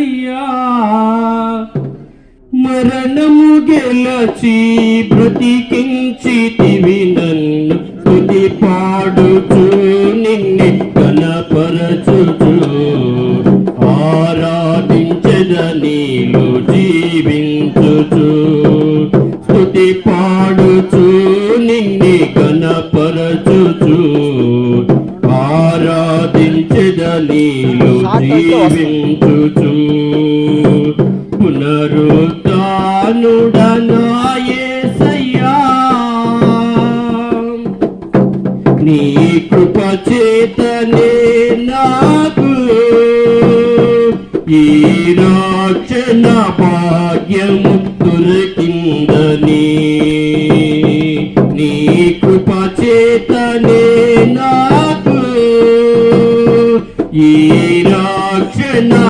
యేసయ్యా మరణము గెలచి బ్రతికించితివి నన్ను స్తుతి పాడుచు నిన్ను కనపరచుచు ఆరాధించెద నీలో జీవించుచు స్తుతి పాడుచు నిన్ను కనపరచుచు ఆరాధించెద నీలో జీవించుచు పునరుత్థానుడనా యేసయ్యా నీ కృప చేతనే నాకు ఈ రక్షణ భాగ్యము దొరికిందని నీ కృప చేతనే నాకు ఈ రక్షణ